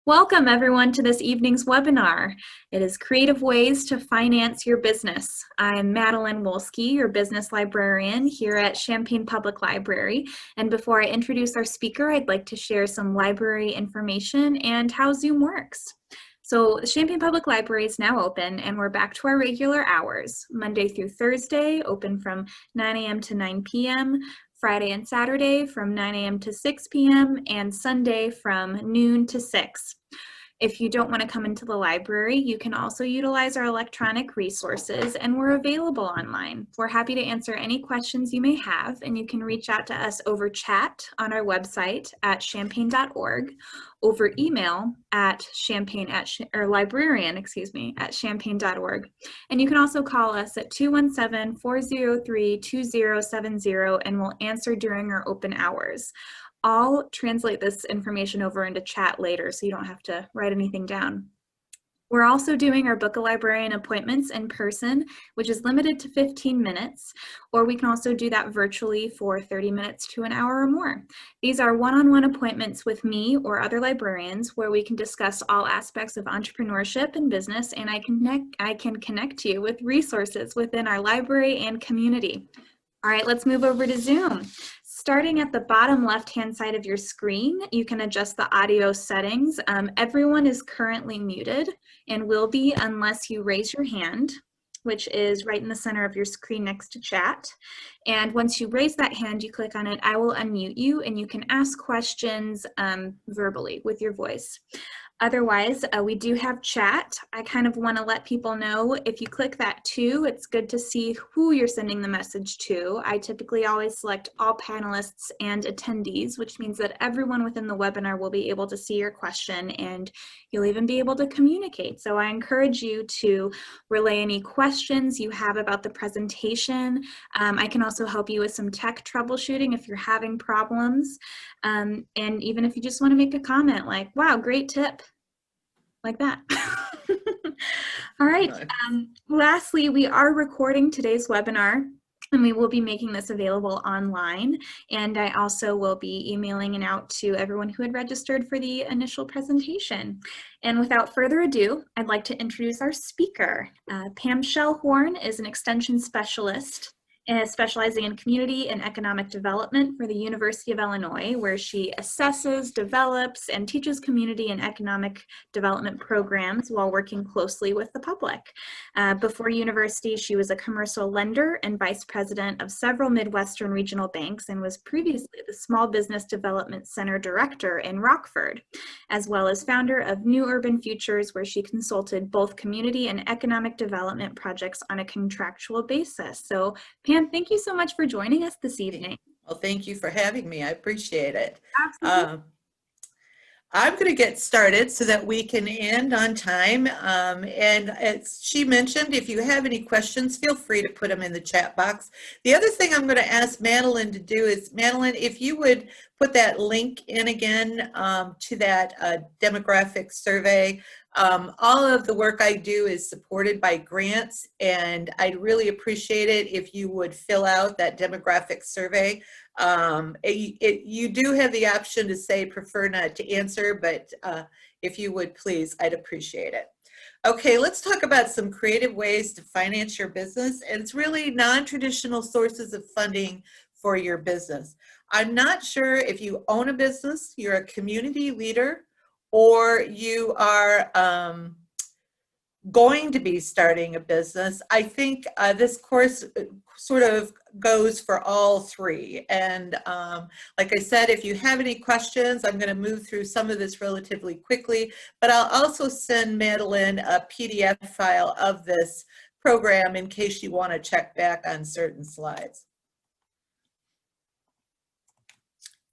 Welcome everyone to this evening's webinar. It is Creative Ways to Finance Your Business. I'm Madeline Wolski, your business librarian here at Champaign Public Library. And before I introduce our speaker, I'd like to share some library information and how Zoom works. So Champaign Public Library is now open and we're back to our regular hours. Monday through Thursday, open from 9 a.m. to 9 p.m. Friday and Saturday from 9 a.m. to 6 p.m. and Sunday from noon to 6. If you don't want to come into the library, you can also utilize our electronic resources and we're available online. We're happy to answer any questions you may have, and you can reach out to us over chat on our website at champaign.org, over email at librarian@champaign.org. And you can also call us at 217-403-2070 and we'll answer during our open hours. I'll translate this information over into chat later so you don't have to write anything down. We're also doing our Book a Librarian appointments in person, which is limited to 15 minutes, or we can also do that virtually for 30 minutes to an hour or more. These are one-on-one appointments with me or other librarians where we can discuss all aspects of entrepreneurship and business, and I can connect you with resources within our library and community. All right, let's move over to Zoom. Starting at the bottom left-hand side of your screen, you can adjust the audio settings. Everyone is currently muted and will be unless you raise your hand, which is right in the center of your screen next to chat. And once you raise that hand, you click on it, I will unmute you and you can ask questions verbally with your voice. Otherwise, we do have chat. I kind of want to let people know if you click that too, it's good to see who you're sending the message to. I typically always select all panelists and attendees, which means that everyone within the webinar will be able to see your question and you'll even be able to communicate. So I encourage you to relay any questions you have about the presentation. I can also help you with some tech troubleshooting if you're having problems. And even if you just want to make a comment like, wow, great tip. Like that. All right. Lastly, we are recording today's webinar and we will be making this available online. And I also will be emailing it out to everyone who had registered for the initial presentation. And without further ado, I'd like to introduce our speaker. Pam Schallhorn is an extension specialist specializing in community and economic development for the University of Illinois, where she assesses, develops, and teaches community and economic development programs while working closely with the public. Before university, she was a commercial lender and vice president of several Midwestern regional banks and was previously the Small Business Development Center director in Rockford, as well as founder of New Urban Futures, where she consulted both community and economic development projects on a contractual basis. So Pam, thank you so much for joining us this evening. Well, thank you for having me. I appreciate it. Absolutely. I'm going to get started so that we can end on time. And as she mentioned, if you have any questions, feel free to put them in the chat box. The other thing I'm going to ask Madeline to do is, Madeline, if you would put that link in again to that demographic survey. All of the work I do is supported by grants, and I'd really appreciate it if you would fill out that demographic survey. You do have the option to say prefer not to answer, but if you would please, I'd appreciate it. Okay, let's talk about some creative ways to finance your business, and it's really non-traditional sources of funding for your business. I'm not sure if you own a business, you're a community leader, or you are going to be starting a business. I think this course sort of goes for all three. And like I said, if you have any questions, I'm going to move through some of this relatively quickly, but I'll also send Madeline a PDF file of this program in case you want to check back on certain slides.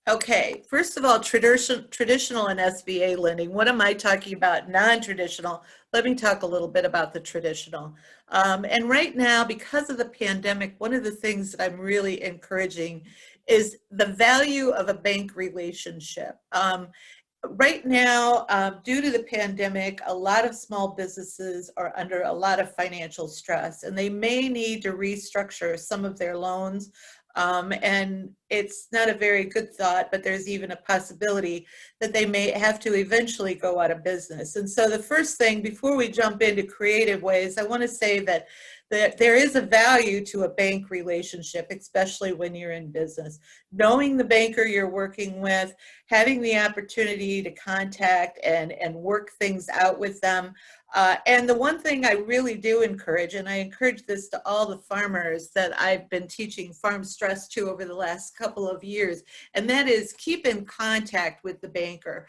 Okay, first of all, traditional and SBA lending. What am I talking about? Non-traditional. Let me talk a little bit about the traditional. And right now, because of the pandemic, one of the things that I'm really encouraging is the value of a bank relationship. Right now, due to the pandemic, a lot of small businesses are under a lot of financial stress, and they may need to restructure some of their loans And it's not a very good thought, but there's even a possibility that they may have to eventually go out of business. And so the first thing, before we jump into creative ways, I want to say that there is a value to a bank relationship, especially when you're in business. Knowing the banker you're working with, having the opportunity to contact and work things out with them. And the one thing I really do encourage, and I encourage this to all the farmers that I've been teaching farm stress to over the last couple of years, and that is keep in contact with the banker.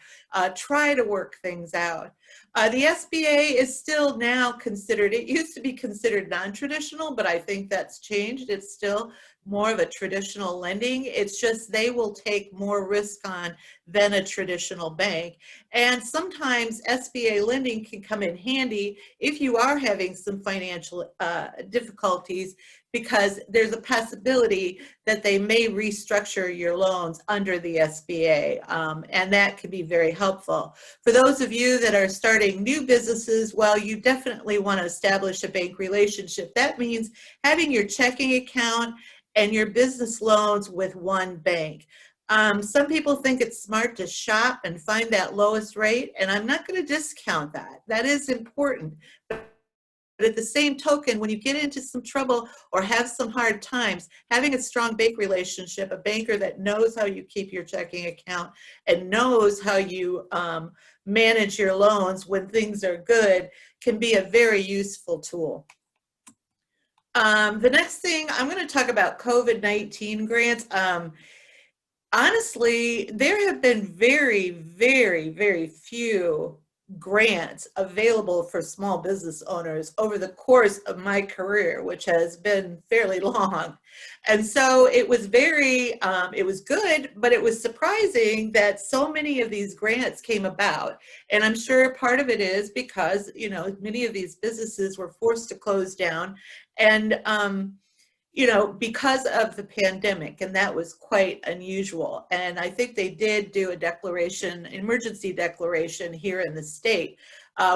Try to work things out. The SBA is still now considered, it used to be considered non-traditional, but I think that's changed. It's still more of a traditional lending. It's just they will take more risk on than a traditional bank. And sometimes SBA lending can come in handy if you are having some financial difficulties, because there's a possibility that they may restructure your loans under the SBA, and that can be very helpful. For those of you that are starting new businesses, well, you definitely want to establish a bank relationship. That means having your checking account and your business loans with one bank. Some people think it's smart to shop and find that lowest rate, and I'm not going to discount that. That is important. But at the same token, when you get into some trouble or have some hard times, having a strong bank relationship, a banker that knows how you keep your checking account and knows how you manage your loans when things are good, can be a very useful tool. The next thing, I'm going to talk about COVID-19 grants. Honestly, there have been very, very, very few grants available for small business owners over the course of my career, which has been fairly long. And so it was it was good, but it was surprising that so many of these grants came about. And I'm sure part of it is because, you know, many of these businesses were forced to close down, and you know, because of the pandemic, and that was quite unusual. And I think they did do a declaration, emergency declaration here in the state,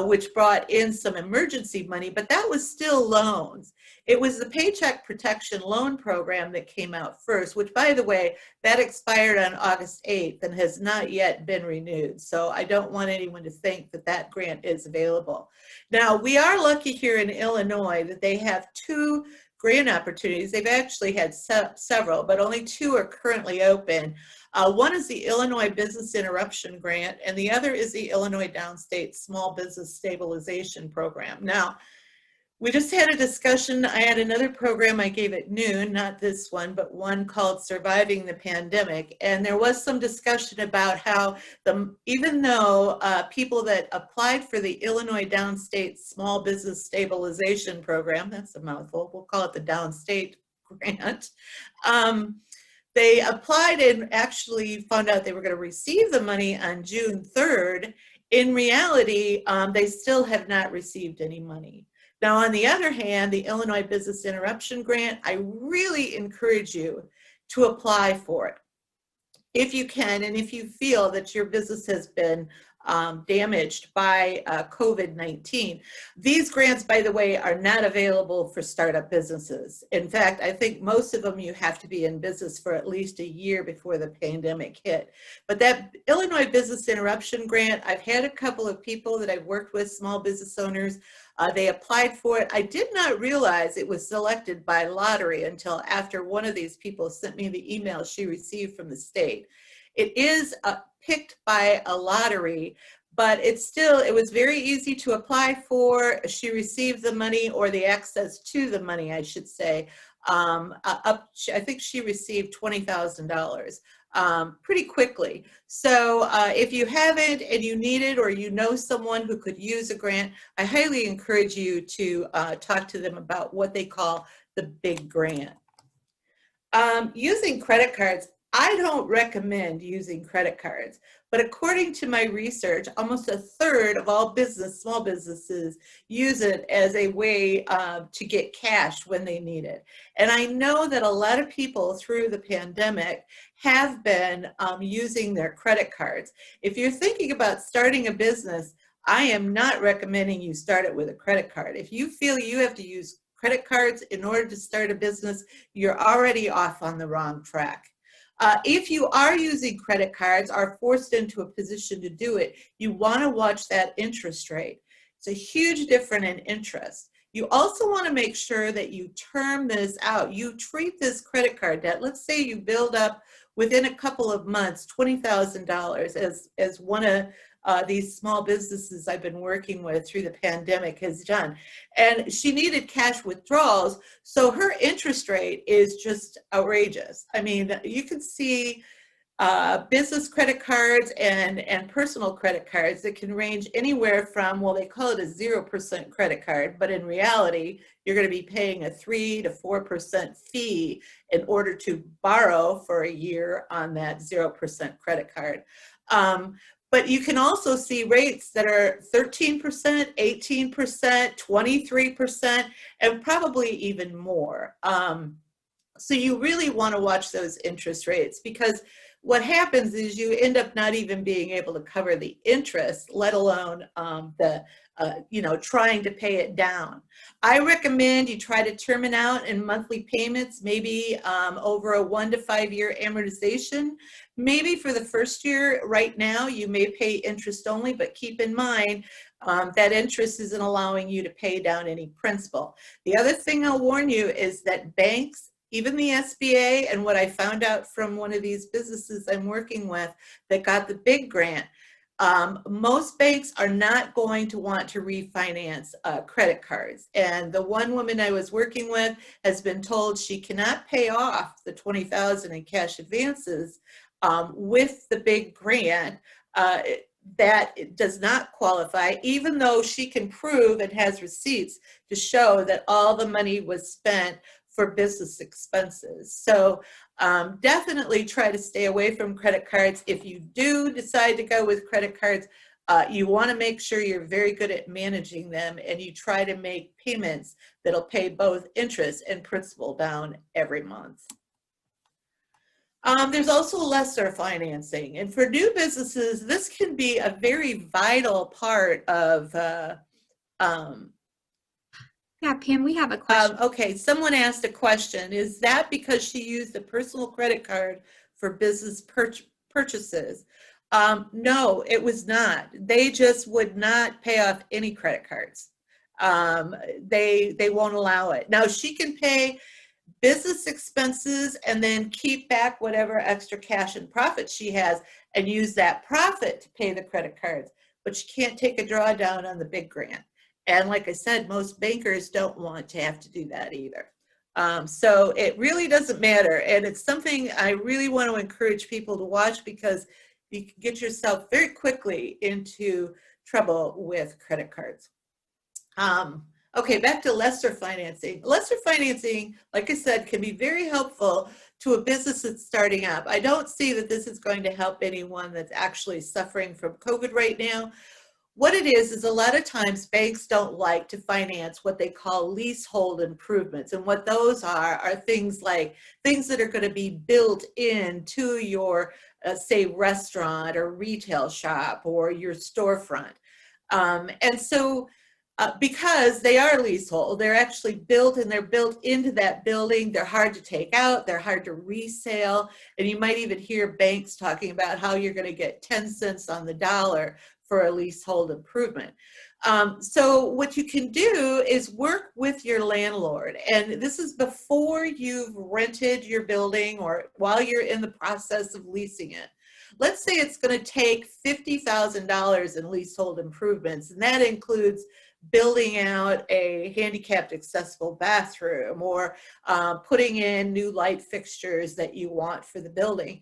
which brought in some emergency money, but that was still loans. It was the Paycheck Protection Loan Program that came out first, which, by the way, that expired on August 8th and has not yet been renewed. So I don't want anyone to think that that grant is available. Now, we are lucky here in Illinois that they have two grant opportunities. They've actually had several, but only two are currently open. One is the Illinois Business Interruption Grant, and the other is the Illinois Downstate Small Business Stabilization Program. Now, we just had a discussion. I had another program I gave at noon, not this one, but one called Surviving the Pandemic. And there was some discussion about how even though people that applied for the Illinois Downstate Small Business Stabilization Program, that's a mouthful, we'll call it the Downstate Grant, they applied and actually found out they were going to receive the money on June 3rd. In reality, they still have not received any money. Now, on the other hand, the Illinois Business Interruption Grant, I really encourage you to apply for it if you can, and if you feel that your business has been damaged by COVID-19. These grants, by the way, are not available for startup businesses. In fact, I think most of them you have to be in business for at least a year before the pandemic hit. But that Illinois Business Interruption Grant, I've had a couple of people that I've worked with, small business owners, they applied for it. I did not realize it was selected by lottery until after one of these people sent me the email she received from the state. It is picked by a lottery, but it was very easy to apply for. She received the money, or the access to the money, I should say. I think she received $20,000 pretty quickly. So if you haven't and you need it, or you know someone who could use a grant, I highly encourage you to talk to them about what they call the big grant. Using credit cards, I don't recommend using credit cards, but according to my research, almost a third of all small businesses use it as a way to get cash when they need it. And I know that a lot of people through the pandemic have been using their credit cards. If you're thinking about starting a business, I am not recommending you start it with a credit card. If you feel you have to use credit cards in order to start a business, you're already off on the wrong track. If you are using credit cards, are forced into a position to do it, you want to watch that interest rate. It's a huge difference in interest. You also want to make sure that you term this out. You treat this credit card debt. Let's say you build up within a couple of months $20,000, as one of these small businesses I've been working with through the pandemic has done. And she needed cash withdrawals, so her interest rate is just outrageous. I mean, you can see business credit cards and personal credit cards that can range anywhere from, well, they call it a 0% credit card, but in reality, you're going to be paying a 3 to 4% fee in order to borrow for a year on that 0% credit card. But you can also see rates that are 13%, 18%, 23%, and probably even more. So you really want to watch those interest rates, because what happens is you end up not even being able to cover the interest, let alone trying to pay it down. I recommend you try to term it out in monthly payments, maybe over a 1 to 5 year amortization. Maybe for the first year, right now, you may pay interest only, but keep in mind that interest isn't allowing you to pay down any principal. The other thing I'll warn you is that banks, even the SBA, and what I found out from one of these businesses I'm working with that got the big grant, most banks are not going to want to refinance credit cards. And the one woman I was working with has been told she cannot pay off the $20,000 in cash advances with the big grant. That it does not qualify, even though she can prove and has receipts to show that all the money was spent for business expenses. So definitely try to stay away from credit cards. If you do decide to go with credit cards, you want to make sure you're very good at managing them, and you try to make payments that'll pay both interest and principal down every month. There's also lesser financing, and for new businesses, this can be a very vital part of Yeah, Pam, we have a question. okay, someone asked a question. Is that because she used a personal credit card for business purchases? No, it was not. They just would not pay off any credit cards. They won't allow it. Now, she can pay business expenses and then keep back whatever extra cash and profit she has and use that profit to pay the credit cards, but she can't take a drawdown on the big grant. And like I said, most bankers don't want to have to do that either. So it really doesn't matter. And it's something I really want to encourage people to watch, because you can get yourself very quickly into trouble with credit cards. Okay, back to lesser financing. Lesser financing, like I said, can be very helpful to a business that's starting up. I don't see that this is going to help anyone that's actually suffering from COVID right now. What it is a lot of times banks don't like to finance what they call leasehold improvements. And what those are things like things that are going to be built into your, say, restaurant or retail shop or your storefront. And so because they are leasehold, they're actually built, and they're built into that building. They're hard to take out, they're hard to resale, and you might even hear banks talking about how you're going to get 10 cents on the dollar for a leasehold improvement. So what you can do is work with your landlord, and this is before you've rented your building or while you're in the process of leasing it. Let's say it's going to take $50,000 in leasehold improvements, and that includes building out a handicapped accessible bathroom or putting in new light fixtures that you want for the building.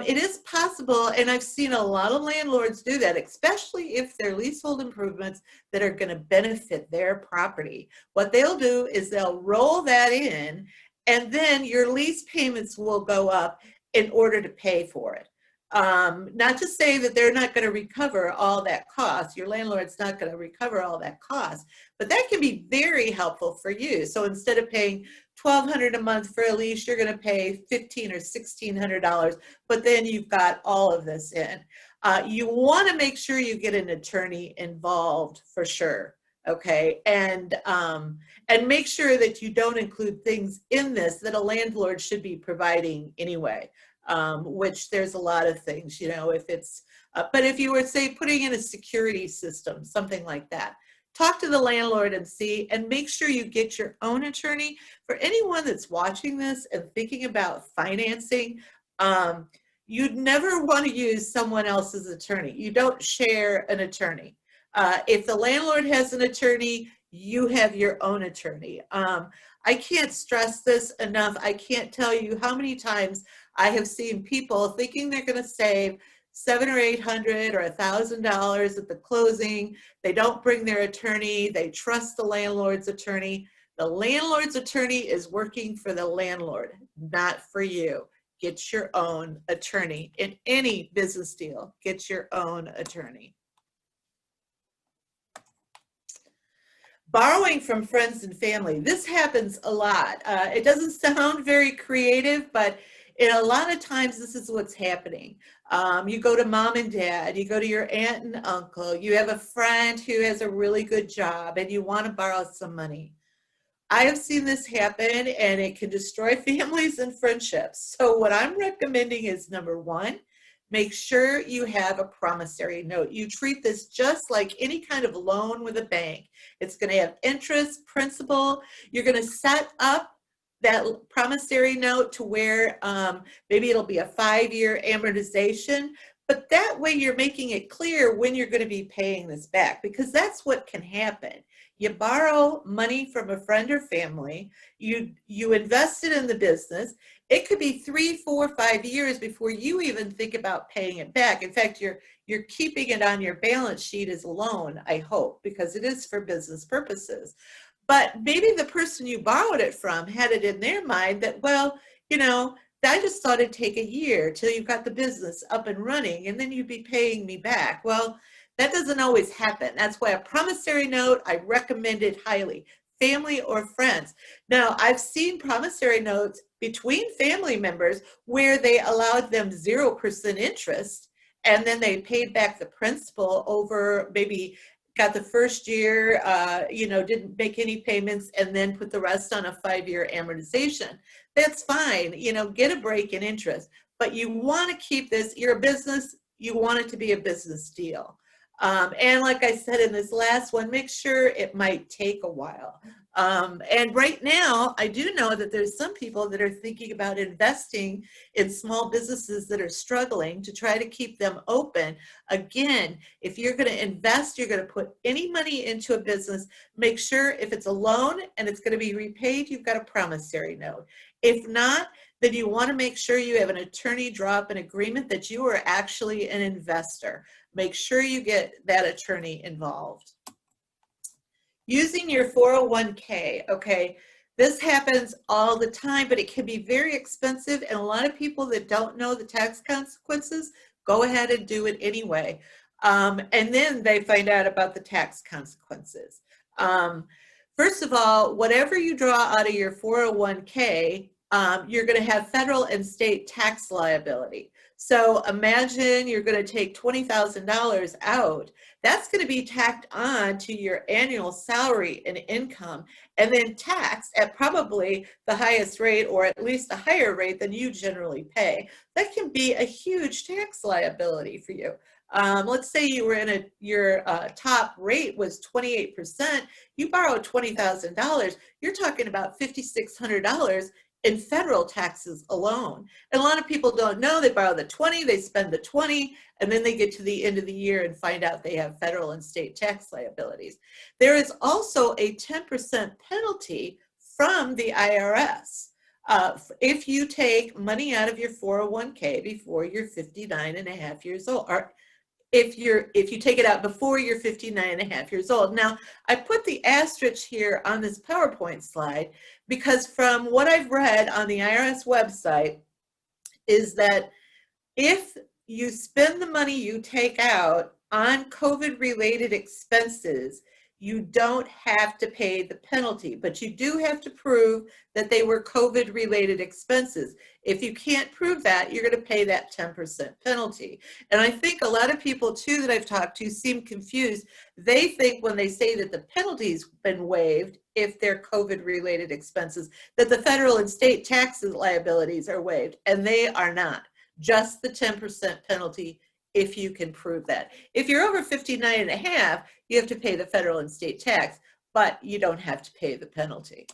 It is possible, and I've seen a lot of landlords do that, especially if they're leasehold improvements that are going to benefit their property. What they'll do is they'll roll that in, and then your lease payments will go up in order to pay for it. Not to say that they're not going to recover all that cost. Your landlord's not going to recover all that cost, but that can be very helpful for you. So instead of paying $1,200 a month for a lease, you're going to pay $1,500 or $1,600, but then you've got all of this in. You want to make sure you get an attorney involved for sure. okay? And make sure that you don't include things in this that a landlord should be providing anyway, which there's a lot of things, you know, if it's, but if you were, say, putting in a security system, something like that, talk to the landlord and see, and make sure you get your own attorney. For anyone that's watching this and thinking about financing, you'd never want to use someone else's attorney. You don't share an attorney. If the landlord has an attorney, you have your own attorney. I can't stress this enough. I can't tell you how many times I have seen people thinking they're going to save $700 or $800 or $1,000 at the closing. They don't bring their attorney. They trust the landlord's attorney. The landlord's attorney is working for the landlord, not for you. Get your own attorney. In any business deal, get your own attorney. Borrowing from friends and family. This happens a lot. It doesn't sound very creative, but a lot of times this is what's happening. You go to mom and dad, you go to your aunt and uncle, you have a friend who has a really good job and you want to borrow some money. I have seen this happen, and it can destroy families and friendships. So what I'm recommending is, number one, make sure you have a promissory note. You treat this just like any kind of loan with a bank. It's going to have interest, principal. You're going to set up that promissory note to where maybe it'll be a 5-year amortization, but that way you're making it clear when you're going to be paying this back, because that's what can happen. You borrow money from a friend or family, you invest it in the business. It could be 3, 4, 5 years before you even think about paying it back. In fact, you're keeping it on your balance sheet as a loan, I hope, because it is for business purposes. But maybe the person you borrowed it from had it in their mind that, well, you know, I just thought it'd take a year till you've got the business up and running, and then you'd be paying me back. Well, that doesn't always happen. That's why a promissory note, I recommend it highly, family or friends. Now, I've seen promissory notes between family members where they allowed them 0% interest, and then they paid back the principal over, maybe got the first year, didn't make any payments, and then put the rest on a 5-year amortization. That's fine, get a break in interest, but you want to keep this, you're a business, you want it to be a business deal. And like I said in this last one, make sure it might take a while. And right now, I do know that there's some people that are thinking about investing in small businesses that are struggling to try to keep them open. Again, if you're going to invest, you're going to put any money into a business, make sure if it's a loan and it's going to be repaid, you've got a promissory note. If not, then you want to make sure you have an attorney draw up an agreement that you are actually an investor. Make sure you get that attorney involved. Using your 401k, okay, this happens all the time, but it can be very expensive, and a lot of people that don't know the tax consequences go ahead and do it anyway. And then they find out about the tax consequences. First of all, whatever you draw out of your 401k, you're going to have federal and state tax liability. So imagine you're going to take $20,000 out. That's going to be tacked on to your annual salary and income, and then taxed at probably the highest rate, or at least a higher rate than you generally pay. That can be a huge tax liability for you. Let's say you were in your top rate was 28%. You borrowed $20,000. You're talking about $5,600 in federal taxes alone. And a lot of people don't know. They borrow the 20, they spend the 20, and then they get to the end of the year and find out they have federal and state tax liabilities. There is also a 10% penalty from the IRS if you take money out of your 401k before you're 59 and a half years old, or if you take it out before you're 59 and a half years old. Now, I put the asterisk here on this PowerPoint slide because from what I've read on the IRS website is that if you spend the money you take out on COVID-related expenses, you don't have to pay the penalty, but you do have to prove that they were COVID-related expenses. If you can't prove that, you're going to pay that 10% penalty. And I think a lot of people too that I've talked to seem confused. They think when they say that the penalty's been waived, if they're COVID-related expenses, that the federal and state taxes liabilities are waived, and they are not. Just the 10% penalty if you can prove that. If you're over 59 and a half, you have to pay the federal and state tax, but you don't have to pay the penalty.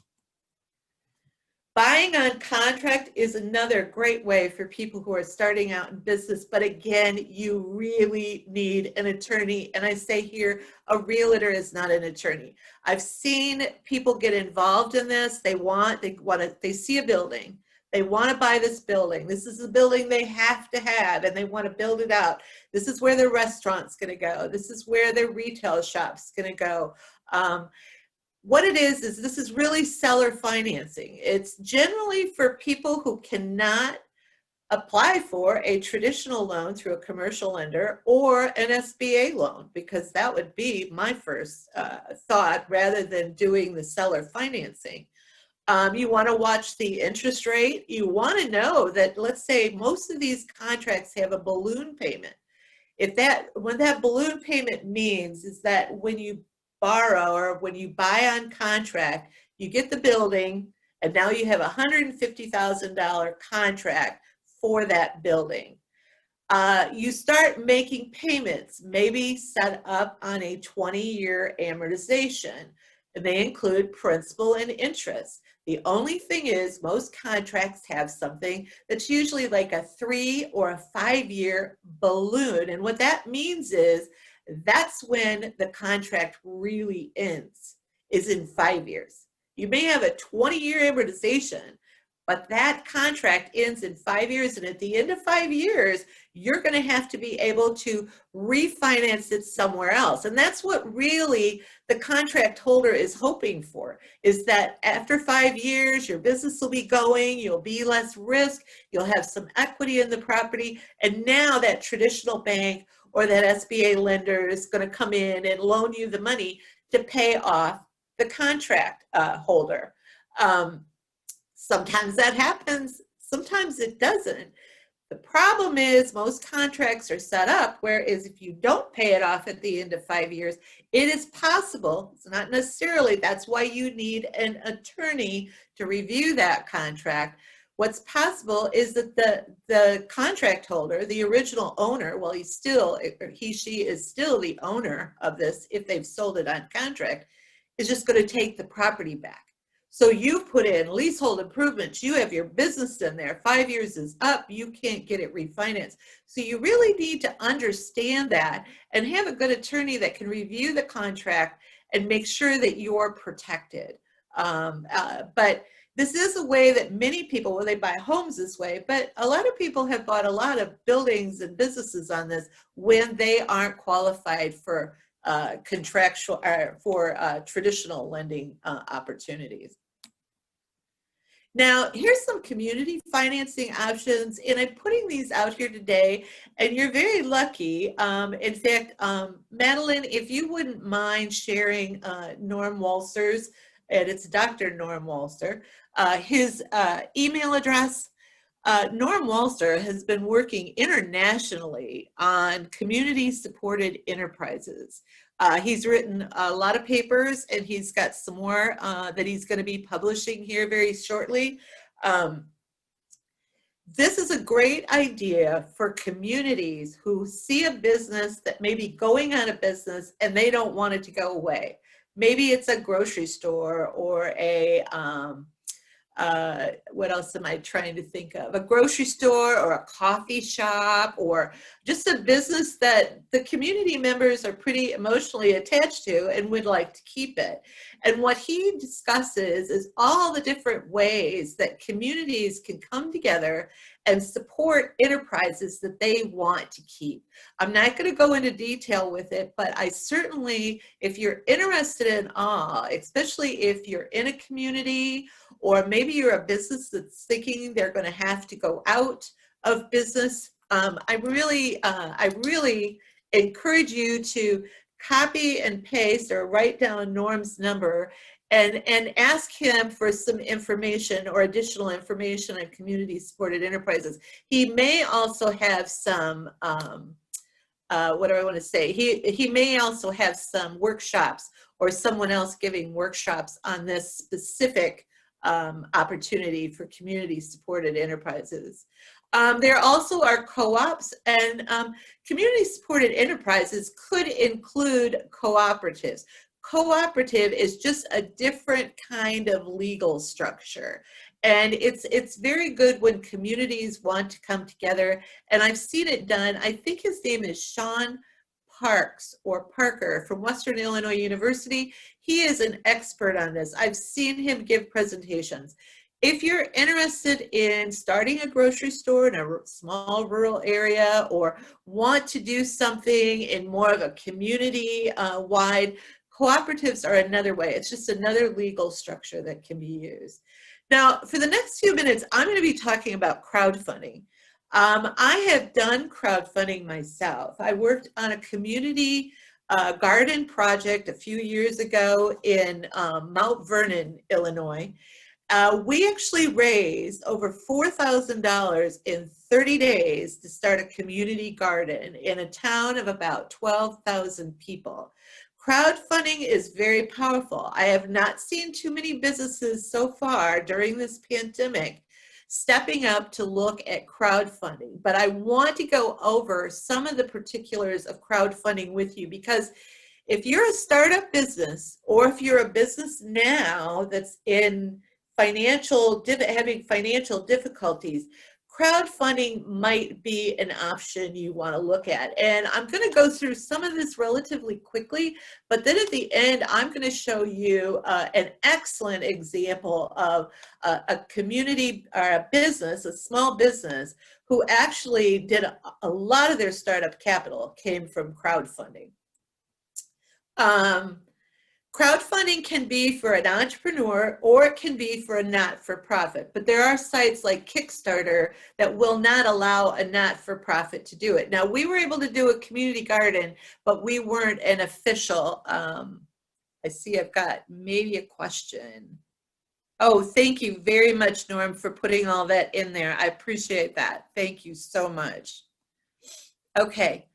Buying on contract is another great way for people who are starting out in business, but again, you really need an attorney. And I say here, a realtor is not an attorney. I've seen people get involved in this. They see a building. They want to buy this building. This is a building they have to have, and they want to build it out. This is where their restaurant's going to go. This is where their retail shop's going to go. What it is this is really seller financing. It's generally for people who cannot apply for a traditional loan through a commercial lender or an SBA loan, because that would be my first thought rather than doing the seller financing. You want to watch the interest rate. You want to know that, let's say, most of these contracts have a balloon payment. What that balloon payment means is that when you borrow or when you buy on contract, you get the building, and now you have a $150,000 contract for that building. You start making payments, maybe set up on a 20-year amortization, and they include principal and interest. The only thing is most contracts have something that's usually like a 3 or a 5-year balloon. And what that means is that's when the contract really ends, is in 5 years. You may have a 20-year amortization, but that contract ends in 5 years. And at the end of 5 years, you're going to have to be able to refinance it somewhere else. And that's what really the contract holder is hoping for, is that after 5 years, your business will be going, you'll be less risk, you'll have some equity in the property. And now that traditional bank or that SBA lender is going to come in and loan you the money to pay off the contract holder. Sometimes that happens, sometimes it doesn't. The problem is most contracts are set up whereas if you don't pay it off at the end of 5 years, it is possible, it's not necessarily, that's why you need an attorney to review that contract. What's possible is that the contract holder, the original owner, well, he, she is still the owner of this if they've sold it on contract, is just going to take the property back. So you've put in leasehold improvements, you have your business in there, 5 years is up, you can't get it refinanced. So you really need to understand that and have a good attorney that can review the contract and make sure that you're protected. But this is a way that many people, well, they buy homes this way, but a lot of people have bought a lot of buildings and businesses on this when they aren't qualified for contractual or for traditional lending opportunities. Now, here's some community financing options, and I'm putting these out here today, and you're very lucky. In fact, Madeline, if you wouldn't mind sharing Norm Walser's, and it's Dr. Norm Walser, his email address. Norm Walser has been working internationally on community-supported enterprises. He's written a lot of papers, and he's got some more that he's going to be publishing here very shortly. This is a great idea for communities who see a business that may be going out of business and they don't want it to go away. Maybe it's a grocery store or a what else am I trying to think of? A grocery store or a coffee shop or just a business that the community members are pretty emotionally attached to and would like to keep it. And what he discusses is all the different ways that communities can come together and support enterprises that they want to keep. I'm not going to go into detail with it, but I certainly, if you're interested in all, especially if you're in a community or maybe you're a business that's thinking they're going to have to go out of business, I really encourage you to copy and paste or write down Norm's number and ask him for some information or additional information on community supported enterprises. He may also have some, what do I want to say? He may also have some workshops or someone else giving workshops on this specific opportunity for community supported enterprises. There also are co-ops, and community supported enterprises could include cooperatives. Cooperative is just a different kind of legal structure. And it's very good when communities want to come together. And I've seen it done. I think his name is Sean Parks or Parker from Western Illinois University. He is an expert on this. I've seen him give presentations. If you're interested in starting a grocery store in a small rural area or want to do something in more of a community-wide, cooperatives are another way. It's just another legal structure that can be used. Now, for the next few minutes, I'm going to be talking about crowdfunding. I have done crowdfunding myself. I worked on a community garden project a few years ago in Mount Vernon, Illinois. We actually raised over $4,000 in 30 days to start a community garden in a town of about 12,000 people. Crowdfunding is very powerful. I have not seen too many businesses so far during this pandemic stepping up to look at crowdfunding, but I want to go over some of the particulars of crowdfunding with you, because if you're a startup business or if you're a business now that's in having financial difficulties, crowdfunding might be an option you want to look at. And I'm going to go through some of this relatively quickly, but then at the end, I'm going to show you an excellent example of a community or a business, a small business, who actually did a lot of their startup capital came from crowdfunding. Crowdfunding can be for an entrepreneur or it can be for a not-for-profit, but there are sites like Kickstarter that will not allow a not-for-profit to do it. Now, we were able to do a community garden, but we weren't an official. I see I've got maybe a question. Oh, thank you very much, Norm, for putting all that in there. I appreciate that. Thank you so much. Okay.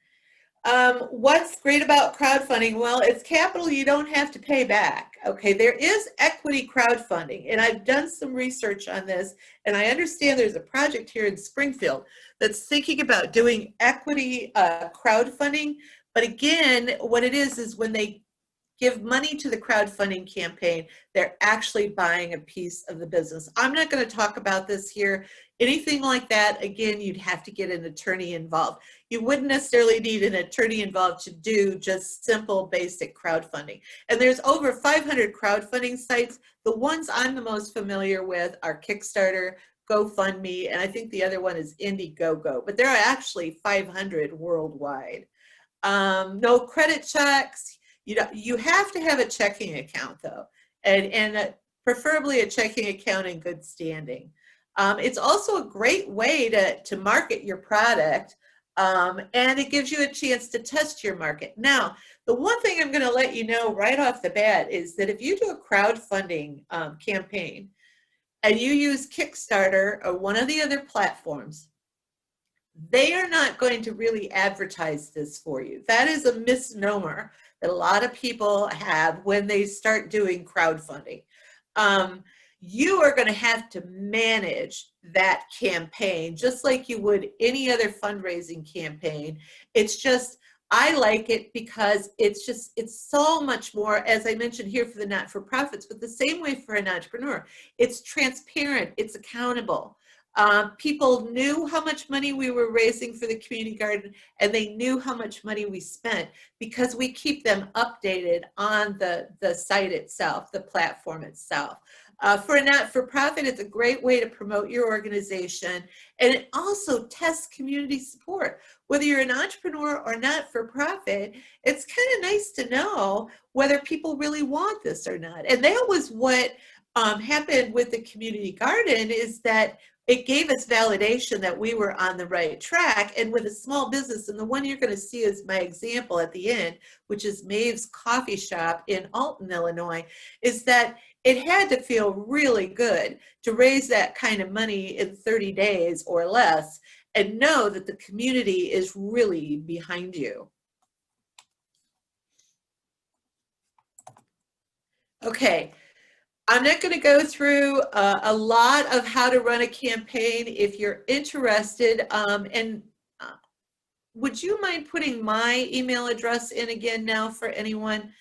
What's great about crowdfunding? Well, it's capital you don't have to pay back. Okay, there is equity crowdfunding, and I've done some research on this, and I understand there's a project here in Springfield that's thinking about doing equity crowdfunding. But again, what it is when they give money to the crowdfunding campaign, they're actually buying a piece of the business. I'm not going to talk about this here. Anything like that, again, you'd have to get an attorney involved. You wouldn't necessarily need an attorney involved to do just simple, basic crowdfunding. And there's over 500 crowdfunding sites. The ones I'm the most familiar with are Kickstarter, GoFundMe, and I think the other one is Indiegogo. But there are actually 500 worldwide. No credit checks. You have to have a checking account, though, and preferably a checking account in good standing. It's also a great way to market your product, and it gives you a chance to test your market. Now, the one thing I'm going to let you know right off the bat is that if you do a crowdfunding campaign and you use Kickstarter or one of the other platforms, they are not going to really advertise this for you. That is a misnomer that a lot of people have when they start doing crowdfunding. You are going to have to manage that campaign just like you would any other fundraising campaign. It's just, I like it because it's so much more, as I mentioned here for the not-for-profits, but the same way for an entrepreneur. It's transparent, it's accountable. People knew how much money we were raising for the community garden, and they knew how much money we spent because we keep them updated on the site itself, the platform itself. For a not-for-profit, it's a great way to promote your organization, and it also tests community support. Whether you're an entrepreneur or not-for-profit, it's kind of nice to know whether people really want this or not. And that was what happened with the community garden, is that it gave us validation that we were on the right track. And with a small business, and the one you're going to see is my example at the end, which is Maeve's Coffee Shop in Alton, Illinois, is that it had to feel really good to raise that kind of money in 30 days or less and know that the community is really behind you. Okay, I'm not going to go through a lot of how to run a campaign. If you're interested, would you mind putting my email address in again now for anyone?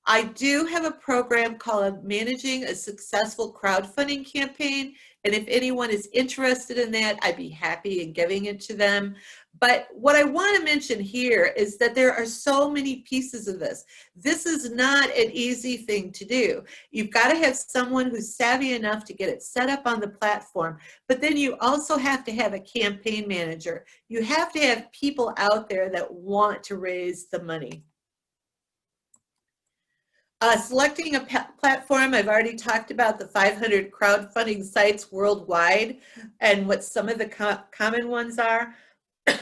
I do have a program called Managing a Successful Crowdfunding Campaign, and if anyone is interested in that, I'd be happy in giving it to them. But what I want to mention here is that there are so many pieces of this. This is not an easy thing to do. You've got to have someone who's savvy enough to get it set up on the platform, but then you also have to have a campaign manager. You have to have people out there that want to raise the money. Selecting a platform, I've already talked about the 500 crowdfunding sites worldwide and what some of the common ones are.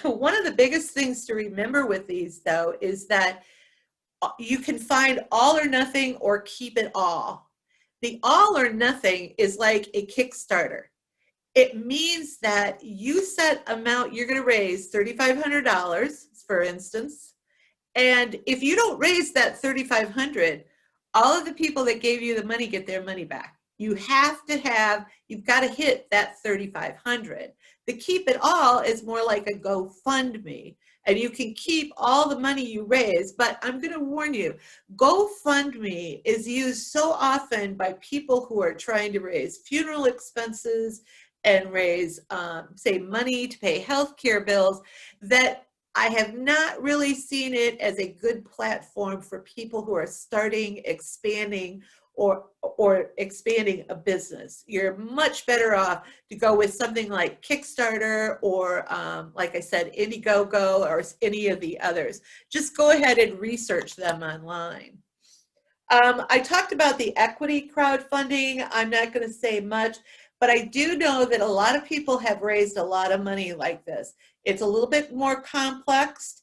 One of the biggest things to remember with these, though, is that you can find all or nothing or keep it all. The all or nothing is like a Kickstarter. It means that you set amount you're going to raise, $3,500, for instance, and if you don't raise that $3,500, all of the people that gave you the money get their money back. You've got to hit that $3,500. The keep it all is more like a GoFundMe, and you can keep all the money you raise, but I'm going to warn you, GoFundMe is used so often by people who are trying to raise funeral expenses and raise, say, money to pay healthcare bills, that I have not really seen it as a good platform for people who are starting, expanding, or expanding a business. You're much better off to go with something like Kickstarter or, like I said, Indiegogo or any of the others. Just go ahead and research them online. I talked about the equity crowdfunding. I'm not going to say much, but I do know that a lot of people have raised a lot of money like this. It's a little bit more complex.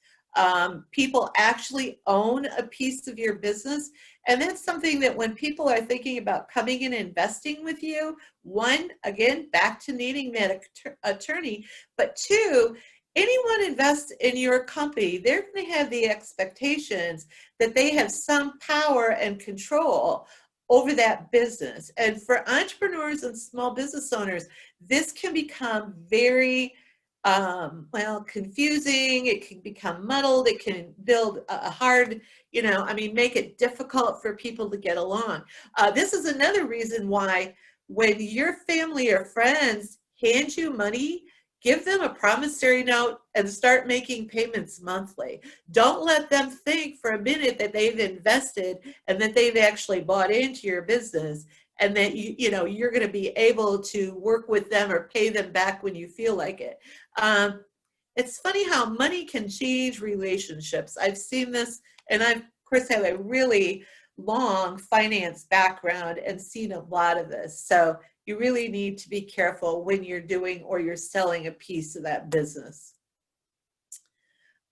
People actually own a piece of your business. And that's something that when people are thinking about coming in and investing with you, one, again, back to needing that attorney, but two, anyone invests in your company, they're going to have the expectations that they have some power and control over that business. And for entrepreneurs and small business owners, this can become very confusing. It can become muddled. It can build a hard, make it difficult for people to get along. This is another reason why when your family or friends hand you money, give them a promissory note and start making payments monthly. Don't let them think for a minute that they've invested and that they've actually bought into your business and that you're going to be able to work with them or pay them back when you feel like it. It's funny how money can change relationships. I've seen this, and I've, of course, have a really long finance background and seen a lot of this. So you really need to be careful when you're doing or you're selling a piece of that business.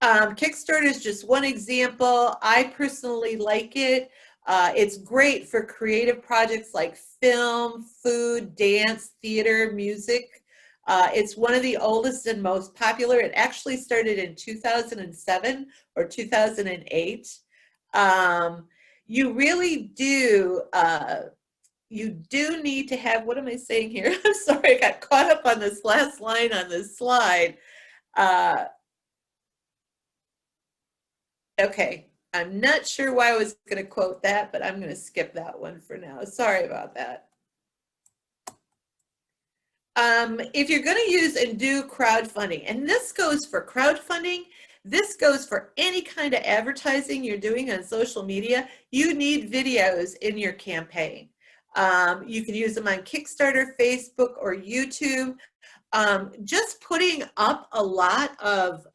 Kickstarter is just one example. I personally like it. It's great for creative projects like film, food, dance, theater, music. It's one of the oldest and most popular. It actually started in 2007 or 2008. You really do, you do need to have, what am I saying here? I'm sorry, I got caught up on this last line on this slide. Okay, I'm not sure why I was going to quote that, but I'm going to skip that one for now. Sorry about that. If you're going to use and do crowdfunding, and this goes for crowdfunding, this goes for any kind of advertising you're doing on social media, you need videos in your campaign. You can use them on Kickstarter, Facebook, or YouTube. Just putting up a lot of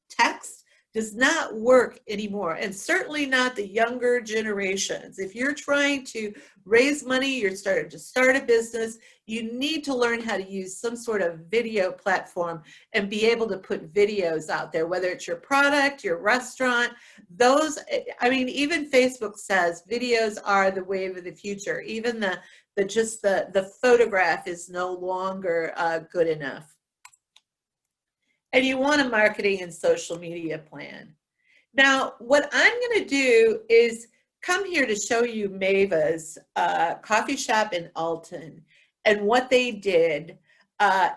text does not work anymore, and certainly not the younger generations. If you're trying to raise money, you're starting to start a business, you need to learn how to use some sort of video platform and be able to put videos out there, whether it's your product, your restaurant, those, I mean, even Facebook says videos are the wave of the future. Even the photograph is no longer good enough. And you want a marketing and social media plan. Now, what I'm going to do is come here to show you Mava's coffee shop in Alton and what they did.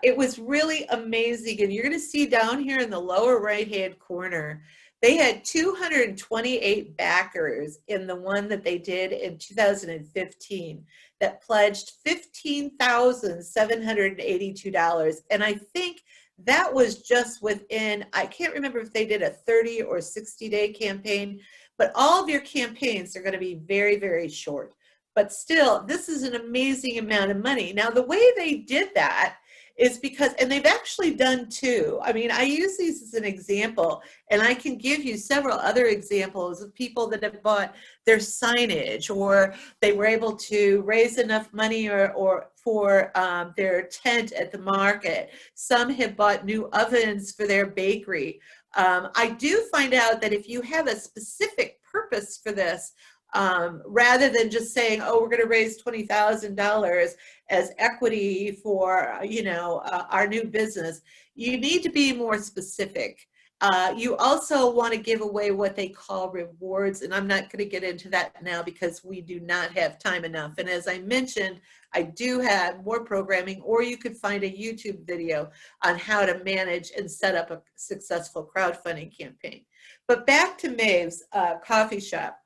It was really amazing. And you're going to see down here in the lower right-hand corner, they had 228 backers in the one that they did in 2015 that pledged $15,782. And I think that was just within, I can't remember if they did a 30 or 60-day campaign, but all of your campaigns are going to be very, very short. But still, this is an amazing amount of money. Now, the way they did that is because, and they've actually done two. I mean, I use these as an example, and I can give you several other examples of people that have bought their signage, or they were able to raise enough money or for their tent at the market. Some have bought new ovens for their bakery. I do find out that if you have a specific purpose for this, rather than just saying, oh, we're going to raise $20,000 as equity for, our new business, you need to be more specific. You also want to give away what they call rewards, and I'm not going to get into that now because we do not have time enough. And as I mentioned, I do have more programming, or you could find a YouTube video on how to manage and set up a successful crowdfunding campaign. But back to Maeve's coffee shop.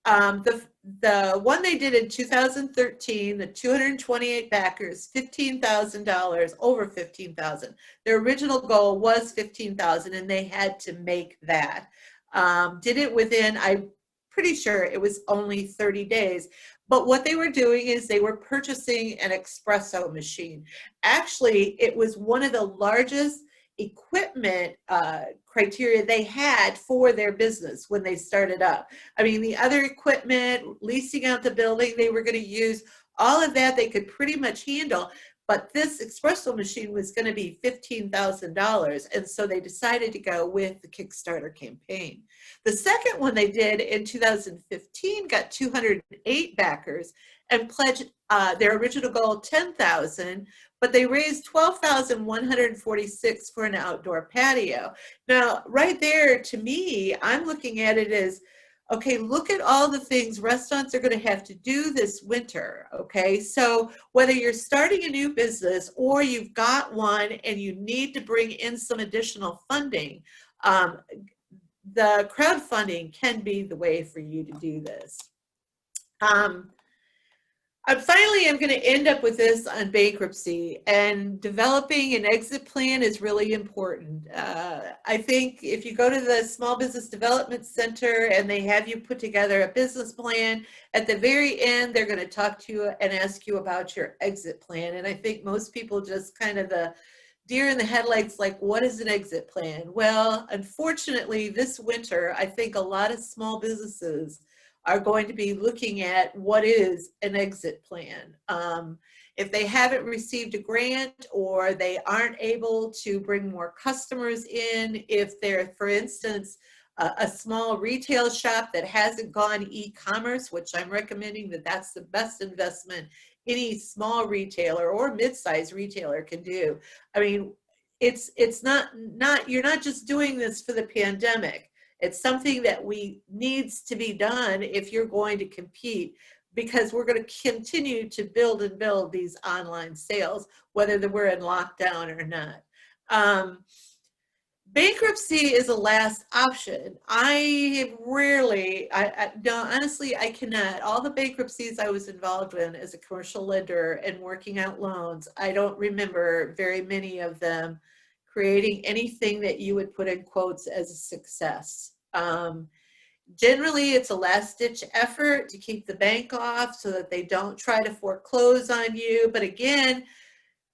The one they did in 2013, the 228 backers, $15,000, over $15,000. Their original goal was $15,000, and they had to make that. Did it within, I'm pretty sure it was only 30 days. But what they were doing is they were purchasing an espresso machine. Actually, it was one of the largest equipment criteria they had for their business when they started up. I mean, the other equipment, leasing out the building they were going to use, all of that they could pretty much handle. But this espresso machine was going to be $15,000, and so they decided to go with the Kickstarter campaign. The second one they did in 2015 got 208 backers and pledged their original goal $10,000, but they raised $12,146 for an outdoor patio. Now, right there, to me, I'm looking at it as, okay, look at all the things restaurants are going to have to do this winter, okay? So whether you're starting a new business or you've got one and you need to bring in some additional funding, the crowdfunding can be the way for you to do this. Finally, I'm going to end up with this on bankruptcy, and developing an exit plan is really important. I think if you go to the Small Business Development Center and they have you put together a business plan, at the very end, they're going to talk to you and ask you about your exit plan. And I think most people just kind of the deer in the headlights, like, what is an exit plan? Well, unfortunately, this winter, I think a lot of small businesses are going to be looking at what is an exit plan. If they haven't received a grant, or they aren't able to bring more customers in, if they're, for instance, a small retail shop that hasn't gone e-commerce, which I'm recommending that that's the best investment any small retailer or mid-sized retailer can do. I mean, it's not you're not just doing this for the pandemic. It's something that needs to be done if you're going to compete, because we're going to continue to build and build these online sales, whether we're in lockdown or not. Bankruptcy is a last option. No, honestly, I cannot. All the bankruptcies I was involved in as a commercial lender and working out loans, I don't remember very many of them creating anything that you would put in quotes as a success. Generally, it's a last-ditch effort to keep the bank off so that they don't try to foreclose on you. But again,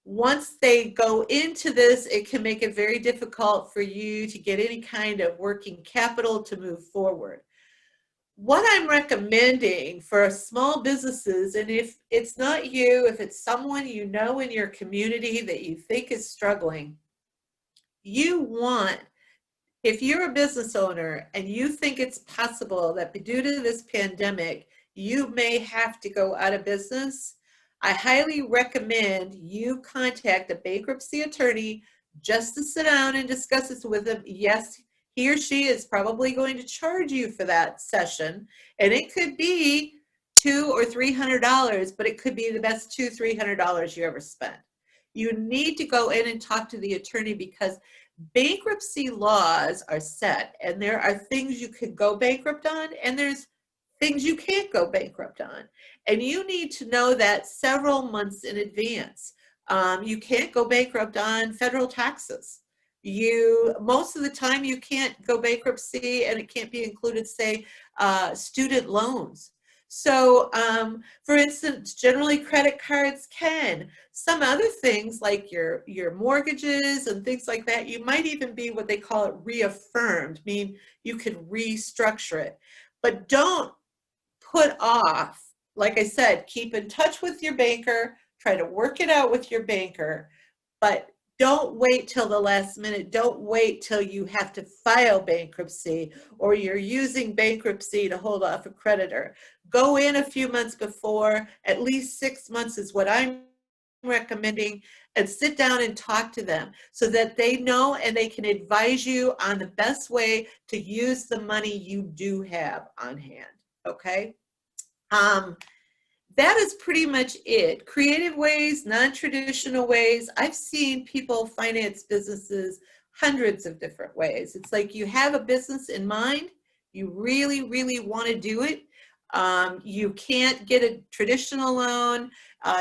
once they go into this, it can make it very difficult for you to get any kind of working capital to move forward. What I'm recommending for small businesses, and if it's not you, if it's someone you know in your community that you think is struggling, you want, if you're a business owner and you think it's possible that due to this pandemic, you may have to go out of business, I highly recommend you contact a bankruptcy attorney just to sit down and discuss this with them. Yes, he or she is probably going to charge you for that session, and it could be $200 or $300, but it could be the best $200-300 you ever spent. You need to go in and talk to the attorney, because bankruptcy laws are set, and there are things you could go bankrupt on, and there's things you can't go bankrupt on. And you need to know that several months in advance. You can't go bankrupt on federal taxes. Most of the time you can't go bankruptcy, and it can't be included, say, student loans. So, for instance, generally credit cards can. Some other things like your mortgages and things like that, you might even be what they call it reaffirmed, mean you could restructure it. But don't put off, like I said, keep in touch with your banker, try to work it out with your banker, but don't wait till the last minute. Don't wait till you have to file bankruptcy or you're using bankruptcy to hold off a creditor. Go in a few months before, at least 6 months is what I'm recommending, and sit down and talk to them so that they know and they can advise you on the best way to use the money you do have on hand, okay? That is pretty much it. Creative ways, non-traditional ways. I've seen people finance businesses hundreds of different ways. It's like you have a business in mind, you really, really want to do it. You can't get a traditional loan,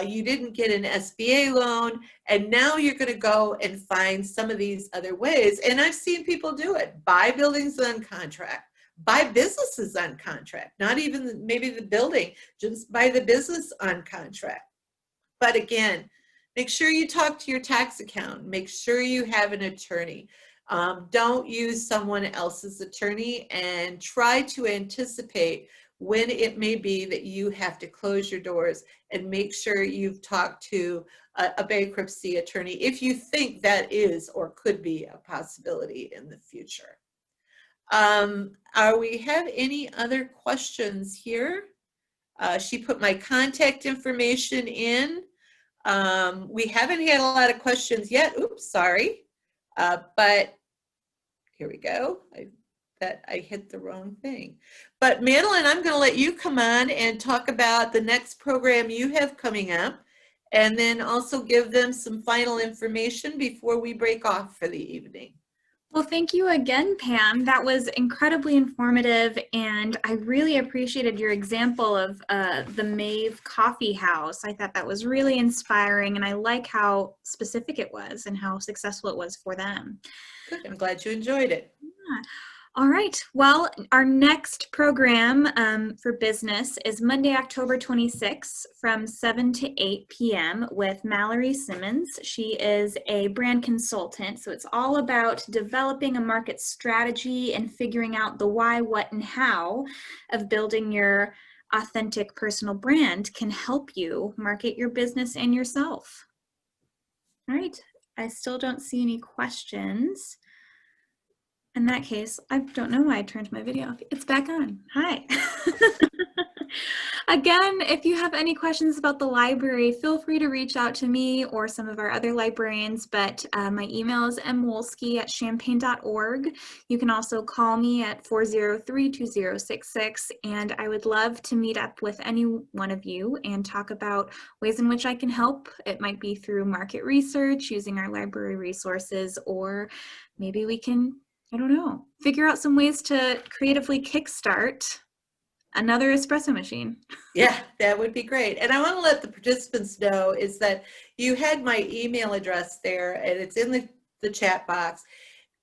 you didn't get an SBA loan, and now you're going to go and find some of these other ways. And I've seen people do it. Buy buildings on contract. Buy businesses on contract, not even maybe the building, just buy the business on contract. But again, make sure you talk to your tax accountant. Make sure you have an attorney. Don't use someone else's attorney, and try to anticipate when it may be that you have to close your doors, and make sure you've talked to a bankruptcy attorney if you think that is or could be a possibility in the future. We have any other questions here? She put my contact information in. We haven't had a lot of questions yet. Oops, sorry. But here we go. I hit the wrong thing. But Madeline, I'm going to let you come on and talk about the next program you have coming up, and then also give them some final information before we break off for the evening. Well, thank you again, Pam. That was incredibly informative, and I really appreciated your example of the Mave Coffee House. I thought that was really inspiring, and I like how specific it was and how successful it was for them. Good. I'm glad you enjoyed it. Yeah. All right. Well, our next program for business is Monday, October 26th from 7 to 8 p.m. with Mallory Simmons. She is a brand consultant, so it's all about developing a market strategy and figuring out the why, what, and how of building your authentic personal brand can help you market your business and yourself. All right. I still don't see any questions. In that case, I don't know why I turned my video off. It's back on. Hi. Again, if you have any questions about the library, feel free to reach out to me or some of our other librarians, but my email is mwolski@champaign.org. You can also call me at 403-2066, and I would love to meet up with any one of you and talk about ways in which I can help. It might be through market research, using our library resources, or maybe we can, I don't know, figure out some ways to creatively kickstart another espresso machine. Yeah, that would be great. And I want to let the participants know is that you had my email address there, and it's in the chat box.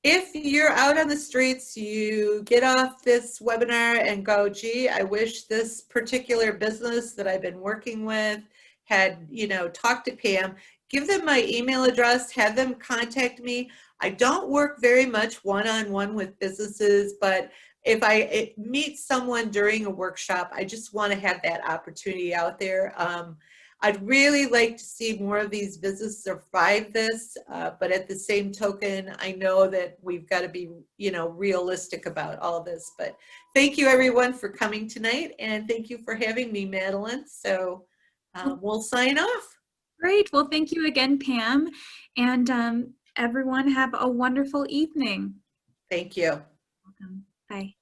If you're out on the streets, you get off this webinar and go, gee, I wish this particular business that I've been working with had, talked to Pam. give them my email address, have them contact me. I don't work very much one-on-one with businesses, but if I meet someone during a workshop, I just want to have that opportunity out there. I'd really like to see more of these businesses survive this, but at the same token, I know that we've got to be, realistic about all this. But thank you, everyone, for coming tonight, and thank you for having me, Madeline. So we'll sign off. Great. Well, thank you again, Pam. And everyone have a wonderful evening. Thank you. Welcome. Bye.